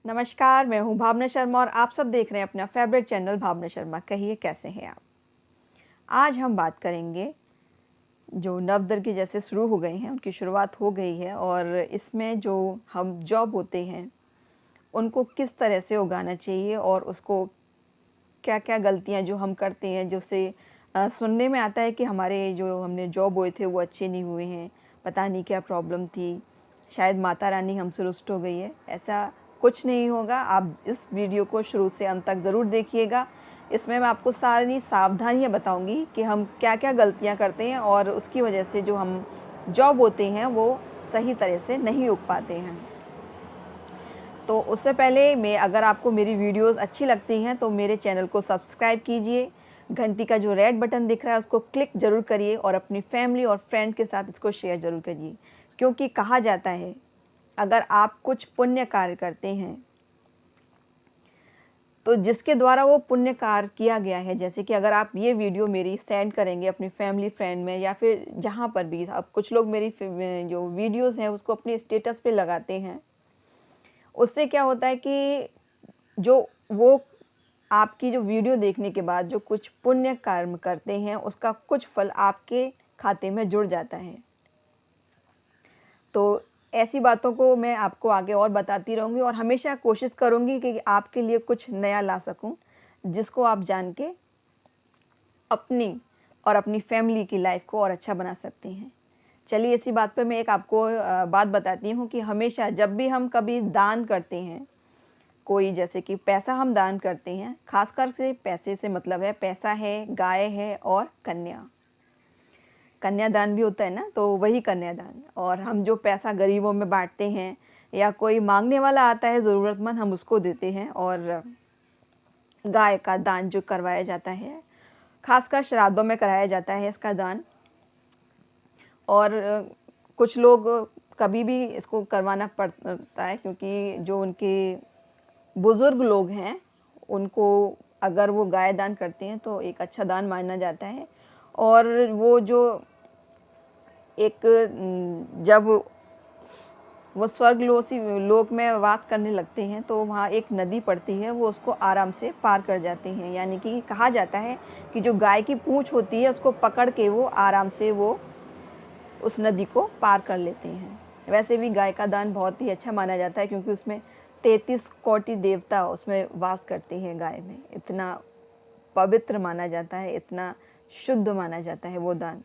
नमस्कार, मैं हूँ भावना शर्मा और आप सब देख रहे हैं अपना फेवरेट चैनल भावना शर्मा। कहिए कैसे हैं आप। आज हम बात करेंगे जो नवदुर्गे जैसे शुरू हो गए हैं, उनकी शुरुआत हो गई है और इसमें जो हम जॉब होते हैं उनको किस तरह से उगाना चाहिए और उसको क्या-क्या गलतियाँ जो हम करते हैं, जिससे सुनने में आता है कि हमारे जो हमने जॉब बोए थे वो अच्छे नहीं हुए हैं, पता नहीं क्या प्रॉब्लम थी, शायद माता रानी हमसे रुष्ट हो गई है। ऐसा कुछ नहीं होगा। आप इस वीडियो को शुरू से अंत तक ज़रूर देखिएगा। इसमें मैं आपको सारी सावधानियाँ बताऊँगी कि हम क्या-क्या गलतियाँ करते हैं और उसकी वजह से जो हम जॉब बोते हैं वो सही तरह से नहीं उग पाते हैं। तो उससे पहले मैं अगर आपको मेरी वीडियोस अच्छी लगती हैं तो मेरे चैनल को सब्सक्राइब कीजिए, घंटी का जो रेड बटन दिख रहा है उसको क्लिक ज़रूर करिए और अपनी फैमिली और फ्रेंड के साथ इसको शेयर ज़रूर करिए। क्योंकि कहा जाता है, अगर आप कुछ पुण्य कार्य करते हैं तो जिसके द्वारा वो पुण्य कार्य किया गया है, जैसे कि अगर आप ये वीडियो मेरी सेंड करेंगे अपनी फैमिली फ्रेंड में या फिर जहाँ पर भी, अब कुछ लोग मेरी जो वीडियोज़ हैं उसको अपने स्टेटस पे लगाते हैं। उससे क्या होता है कि जो वो आपकी जो वीडियो देखने के बाद जो कुछ पुण्य कर्म करते हैं उसका कुछ फल आपके खाते में जुड़ जाता है। तो ऐसी बातों को मैं आपको आगे और बताती रहूँगी और हमेशा कोशिश करूँगी कि आपके लिए कुछ नया ला सकूँ, जिसको आप जान के अपनी और अपनी फैमिली की लाइफ को और अच्छा बना सकते हैं। चलिए, इसी बात पे मैं एक आपको बात बताती हूँ कि हमेशा जब भी हम कभी दान करते हैं, कोई जैसे कि पैसा हम दान करते हैं, ख़ासकर से पैसे से मतलब है पैसा है, गाय है और कन्या। कन्यादान भी होता है ना, तो वही कन्यादान। और हम जो पैसा गरीबों में बाँटते हैं या कोई माँगने वाला आता है ज़रूरतमंद, हम उसको देते हैं। और गाय का दान जो करवाया जाता है, ख़ासकर श्राद्धों में कराया जाता है इसका दान। और कुछ लोग कभी भी इसको करवाना पड़ता है क्योंकि जो उनके बुज़ुर्ग लोग हैं, उनको अगर वो गाय दान करते हैं तो एक अच्छा दान माना जाता है। और वो जो एक जब वो स्वर्गलोसी लोक में वास करने लगते हैं तो वहाँ एक नदी पड़ती है, वो उसको आराम से पार कर जाते हैं। यानी कि कहा जाता है कि जो गाय की पूँछ होती है उसको पकड़ के वो आराम से वो उस नदी को पार कर लेते हैं। वैसे भी गाय का दान बहुत ही अच्छा माना जाता है क्योंकि उसमें 33 कोटि देवता उसमें वास करते हैं गाय में। इतना पवित्र माना जाता है, इतना शुद्ध माना जाता है वो दान।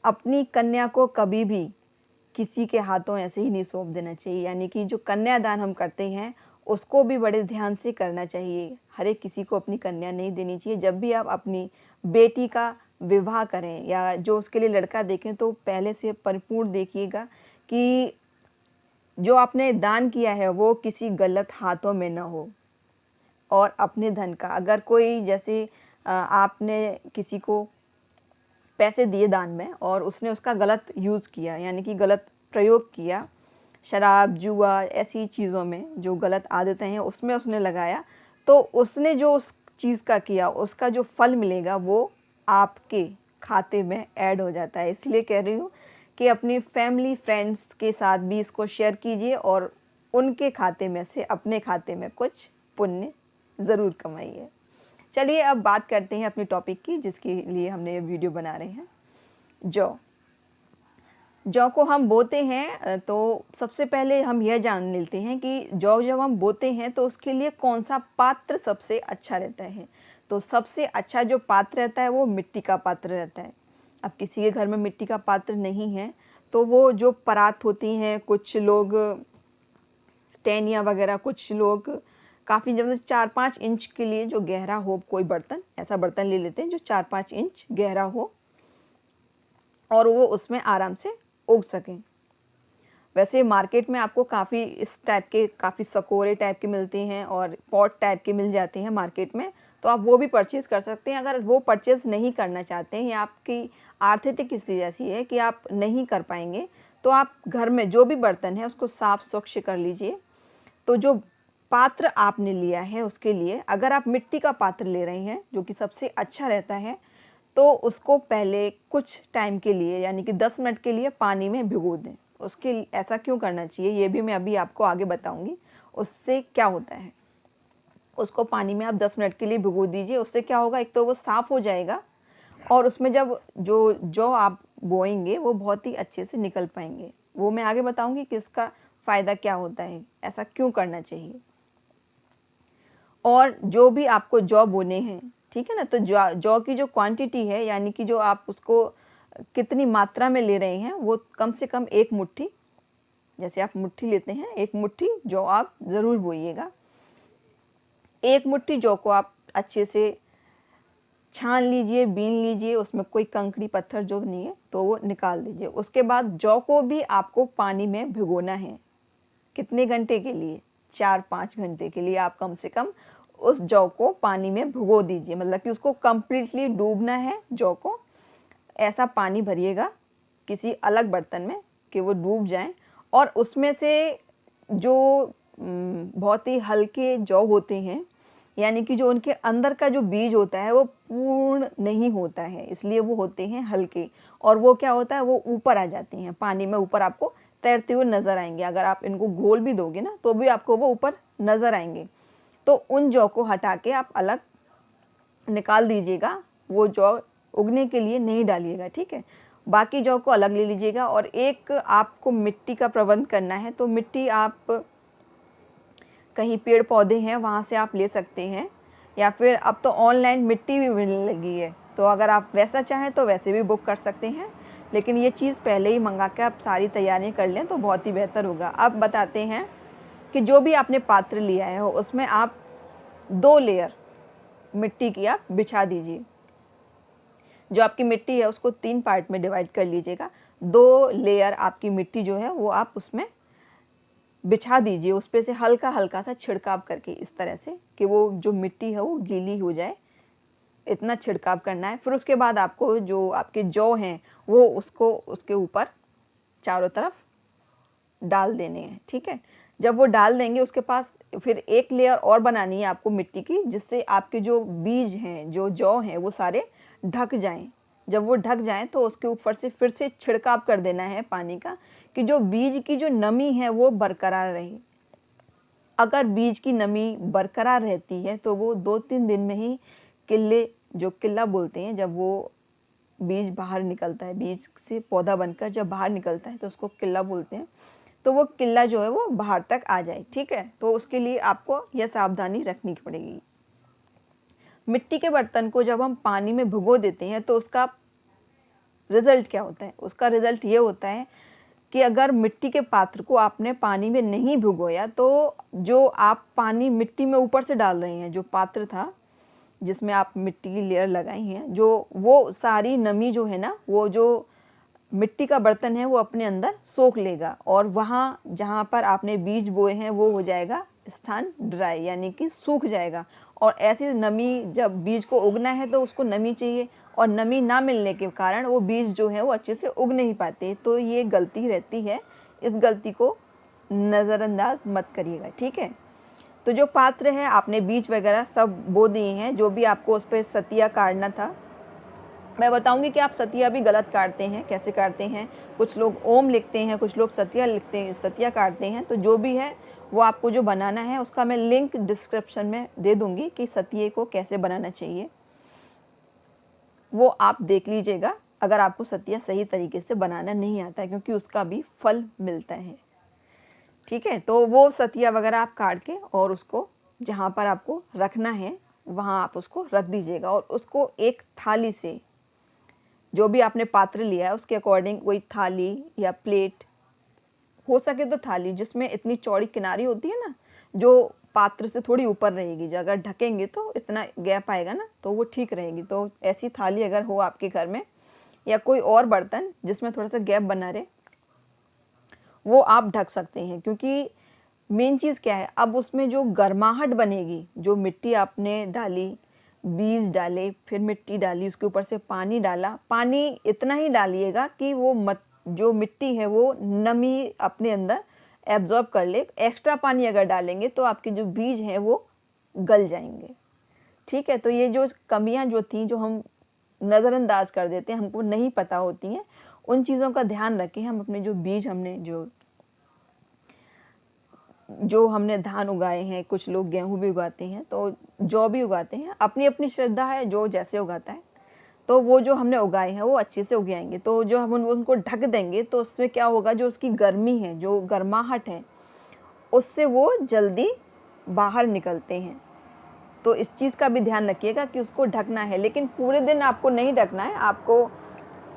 अपनी कन्या को कभी भी किसी के हाथों ऐसे ही नहीं सौंप देना चाहिए। यानी कि जो कन्यादान हम करते हैं उसको भी बड़े ध्यान से करना चाहिए। हर एक किसी को अपनी कन्या नहीं देनी चाहिए। जब भी आप अपनी बेटी का विवाह करें या जो उसके लिए लड़का देखें तो पहले से परिपूर्ण देखिएगा कि जो आपने दान किया है वो किसी गलत हाथों में ना हो। और अपने धन का अगर कोई जैसे आपने किसी को पैसे दिए दान में और उसने उसका गलत यूज़ किया, यानी कि गलत प्रयोग किया, शराब, जुआ ऐसी चीज़ों में जो गलत आदतें हैं उसमें उसने लगाया, तो उसने जो उस चीज़ का किया उसका जो फल मिलेगा वो आपके खाते में ऐड हो जाता है। इसलिए कह रही हूँ कि अपनी फैमिली फ्रेंड्स के साथ भी इसको शेयर कीजिए और उनके खाते में से अपने खाते में कुछ पुण्य ज़रूर कमाइए। चलिए, अब बात करते हैं अपने टॉपिक की जिसके लिए हमने ये वीडियो बना रहे हैं। जौ। जौ को हम बोते हैं तो सबसे पहले हम यह जान लेते हैं कि जौ जब हम बोते हैं तो उसके लिए कौन सा पात्र सबसे अच्छा रहता है। तो सबसे अच्छा जो पात्र रहता है वो मिट्टी का पात्र रहता है। अब किसी के घर में मिट्टी का पात्र नहीं है तो वो जो परात होती हैं, कुछ लोग टेनिया वगैरह, कुछ लोग काफ़ी जब 4-5 इंच के लिए जो गहरा हो कोई बर्तन, ऐसा बर्तन ले लेते हैं जो 4-5 इंच गहरा हो और वो उसमें आराम से उग सकें। वैसे मार्केट में आपको काफ़ी इस टाइप के काफ़ी सकोरे टाइप के मिलते हैं और पॉट टाइप के मिल जाते हैं मार्केट में, तो आप वो भी परचेज़ कर सकते हैं। अगर वो परचेज़ नहीं करना चाहते हैं या आपकी आर्थिक स्थिति ऐसी है कि आप नहीं कर पाएंगे, तो आप घर में जो भी बर्तन है उसको साफ़ स्वच्छ कर लीजिए। तो जो पात्र आपने लिया है उसके लिए अगर आप मिट्टी का पात्र ले रहे हैं जो कि सबसे अच्छा रहता है, तो उसको पहले कुछ टाइम के लिए यानी कि 10 मिनट के लिए पानी में भिगो दें। उसके ऐसा क्यों करना चाहिए ये भी मैं अभी आपको आगे बताऊंगी। उससे क्या होता है, उसको पानी में आप 10 मिनट के लिए भिगो दीजिए। उससे क्या होगा, एक तो वो साफ़ हो जाएगा और उसमें जब जो जौ आप बोएंगे वो बहुत ही अच्छे से निकल पाएंगे। वो मैं आगे बताऊंगी कि इसका फ़ायदा क्या होता है, ऐसा क्यों करना चाहिए। और जो भी आपको जौ बोने हैं, ठीक है ना, तो जौ की जो क्वांटिटी है, यानी कि जो आप उसको कितनी मात्रा में ले रहे हैं, वो कम से कम 1 मुट्ठी, जैसे आप मुट्ठी लेते हैं, 1 मुट्ठी जौ आप ज़रूर बोइएगा। 1 मुट्ठी जौ को आप अच्छे से छान लीजिए, बीन लीजिए, उसमें कोई कंकड़ी पत्थर जो नहीं है तो वो निकाल दीजिए। उसके बाद जौ को भी आपको पानी में भिगोना है। कितने घंटे के लिए? 4-5 घंटे के लिए आप कम से कम उस जौ को पानी में भिगो दीजिए, मतलब कि उसको कंप्लीटली डूबना है जौ को। ऐसा पानी भरिएगा किसी अलग बर्तन में कि वो डूब जाएं, और उसमें से जो बहुत ही हल्के जौ होते हैं, यानी कि जो उनके अंदर का जो बीज होता है वो पूर्ण नहीं होता है, इसलिए वो होते हैं हल्के, और वो क्या होता है, वो ऊपर आ जाते हैं पानी में, ऊपर आपको तैरते हुए नज़र आएंगे। अगर आप इनको घोल भी दोगे ना तो भी आपको वो ऊपर नज़र आएंगे। तो उन जौ को हटा के आप अलग निकाल दीजिएगा, वो जौ उगने के लिए नहीं डालिएगा, ठीक है। बाकी जौ को अलग ले लीजिएगा। और एक आपको मिट्टी का प्रबंध करना है, तो मिट्टी आप कहीं पेड़ पौधे हैं वहाँ से आप ले सकते हैं, या फिर अब तो ऑनलाइन मिट्टी भी मिलने लगी है, तो अगर आप वैसा चाहें तो वैसे भी बुक कर सकते हैं। लेकिन ये चीज़ पहले ही मंगा के आप सारी तैयारियां कर लें तो बहुत ही बेहतर होगा। अब बताते हैं कि जो भी आपने पात्र लिया है उसमें आप 2 लेयर मिट्टी की आप बिछा दीजिए। जो आपकी मिट्टी है उसको 3 पार्ट में डिवाइड कर लीजिएगा। 2 लेयर आपकी मिट्टी जो है वो आप उसमें बिछा दीजिए, उस पे से हल्का हल्का सा छिड़काव करके, इस तरह से कि वो जो मिट्टी है वो गीली हो जाए, इतना छिड़काव करना है। फिर उसके बाद आपको जो आपके जौ हैं वो उसको उसके ऊपर चारों तरफ डाल देने हैं, ठीक है। जब वो डाल देंगे उसके पास फिर एक लेयर और बनानी है आपको मिट्टी की, जिससे आपके जो बीज हैं, जो जौ हैं, वो सारे ढक जाएं। जब वो ढक जाएं तो उसके ऊपर से फिर से छिड़काव कर देना है पानी का, कि जो बीज की जो नमी है वो बरकरार रहे। अगर बीज की नमी बरकरार रहती है तो वो 2-3 दिन में ही किल्ले, जो किल्ला बोलते हैं, जब वो बीज बाहर निकलता है, बीज से पौधा बनकर जब बाहर निकलता है तो उसको किल्ला बोलते हैं, तो वो किल्ला जो है वो बाहर तक आ जाए, ठीक है। तो उसके लिए आपको यह सावधानी रखनी पड़ेगी। मिट्टी के बर्तन को जब हम पानी में भिगो देते हैं तो उसका रिजल्ट क्या होता है? उसका रिजल्ट ये होता है कि अगर मिट्टी के पात्र को आपने पानी में नहीं भिगोया तो जो आप पानी मिट्टी में ऊपर से डाल रहे हैं, जो पात्र था जिसमें आप मिट्टी की लेयर लगाई हैं, जो वो सारी नमी जो है ना, वो जो मिट्टी का बर्तन है वो अपने अंदर सोख लेगा, और वहाँ जहाँ पर आपने बीज बोए हैं वो हो जाएगा स्थान ड्राई, यानी कि सूख जाएगा। और ऐसी नमी, जब बीज को उगना है तो उसको नमी चाहिए, और नमी ना मिलने के कारण वो बीज जो है वो अच्छे से उग नहीं पाते। तो ये गलती रहती है, इस गलती को नज़रअंदाज मत करिएगा, ठीक है। तो जो पात्र है आपने बीज वगैरह सब बो दिए हैं, जो भी आपको उस पर सतिया काटना था। मैं बताऊंगी कि आप सतिया भी गलत काटते हैं, कैसे काटते हैं। कुछ लोग ओम लिखते हैं, कुछ लोग सतिया लिखते हैं, सतिया काटते हैं। तो जो भी है वो आपको जो बनाना है उसका मैं लिंक डिस्क्रिप्शन में दे दूंगी कि सतिये को कैसे बनाना चाहिए, वो आप देख लीजिएगा अगर आपको सतिया सही तरीके से बनाना नहीं आता है, क्योंकि उसका भी फल मिलता है, ठीक है। तो वो सतिया वगैरह आप काट के और उसको जहाँ पर आपको रखना है वहाँ आप उसको रख दीजिएगा, और उसको एक थाली से, जो भी आपने पात्र लिया है उसके अकॉर्डिंग, कोई थाली या प्लेट, हो सके तो थाली जिसमें इतनी चौड़ी किनारी होती है ना, जो पात्र से थोड़ी ऊपर रहेगी, जो अगर ढकेंगे तो इतना गैप आएगा ना तो वो ठीक रहेगी। तो ऐसी थाली अगर हो आपके घर में, या कोई और बर्तन जिसमें थोड़ा सा गैप बना रहे, वो आप ढक सकते हैं। क्योंकि मेन चीज़ क्या है, अब उसमें जो गर्माहट बनेगी, जो मिट्टी आपने डाली, बीज डाले, फिर मिट्टी डाली, उसके ऊपर से पानी डाला, पानी इतना ही डालिएगा कि वो जो मिट्टी है वो नमी अपने अंदर एब्जॉर्ब कर ले। एक्स्ट्रा पानी अगर डालेंगे तो आपके जो बीज हैं वो गल जाएंगे, ठीक है। तो ये जो कमियां जो थी, जो हम नज़रअंदाज कर देते हैं, हमको नहीं पता होती हैं, उन चीज़ों का ध्यान रखें। हम अपने जो बीज हमने जो जो हमने धान उगाए हैं, कुछ लोग गेहूँ भी उगाते हैं, तो जौ भी उगाते हैं, अपनी अपनी श्रद्धा है जो जैसे उगाता है। तो वो जो हमने उगाए हैं वो अच्छे से उग आएंगे। तो जो हम उनको ढक देंगे तो उसमें क्या होगा, जो उसकी गर्मी है, जो गर्माहट है, उससे वो जल्दी बाहर निकलते हैं। तो इस चीज़ का भी ध्यान रखिएगा कि उसको ढकना है, लेकिन पूरे दिन आपको नहीं ढकना है। आपको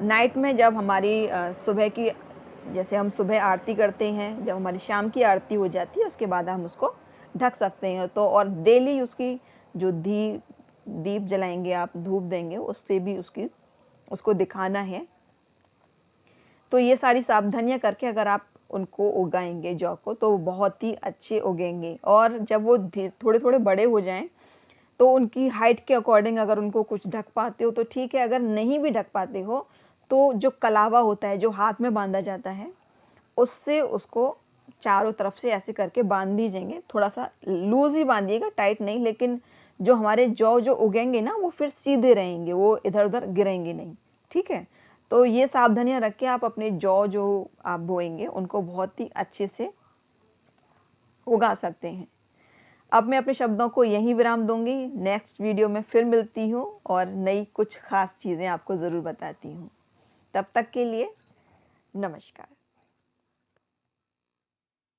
नाइट में जब हमारी सुबह की, जैसे हम सुबह आरती करते हैं, जब हमारी शाम की आरती हो जाती है उसके बाद हम उसको ढक सकते हैं। तो और डेली उसकी जो दीप जलाएंगे आप, धूप देंगे, उससे भी उसको दिखाना है। तो ये सारी सावधानियां करके अगर आप उनको उगाएंगे जौ को, तो बहुत ही अच्छे उगेंगे। और जब वो थोड़े थोड़े बड़े हो जाएं तो उनकी हाइट के अकॉर्डिंग अगर उनको कुछ ढक पाते हो तो ठीक है, अगर नहीं भी ढक पाते हो तो जो कलावा होता है जो हाथ में बांधा जाता है, उससे उसको चारों तरफ से ऐसे करके बांध दीजिएंगे। थोड़ा सा लूज ही बांधिएगा, टाइट नहीं, लेकिन जो हमारे जौ जो उगेंगे ना वो फिर सीधे रहेंगे, वो इधर उधर गिरेंगे नहीं। ठीक है, तो ये सावधानियां रख के आप अपने जौ जो आप बोएंगे उनको बहुत ही अच्छे से उगा सकते हैं। अब मैं अपने शब्दों को यहीं विराम दूंगी। नेक्स्ट वीडियो में फिर मिलती हूँ और नई कुछ खास चीज़ें आपको ज़रूर बताती हूँ। तब तक के लिए नमस्कार।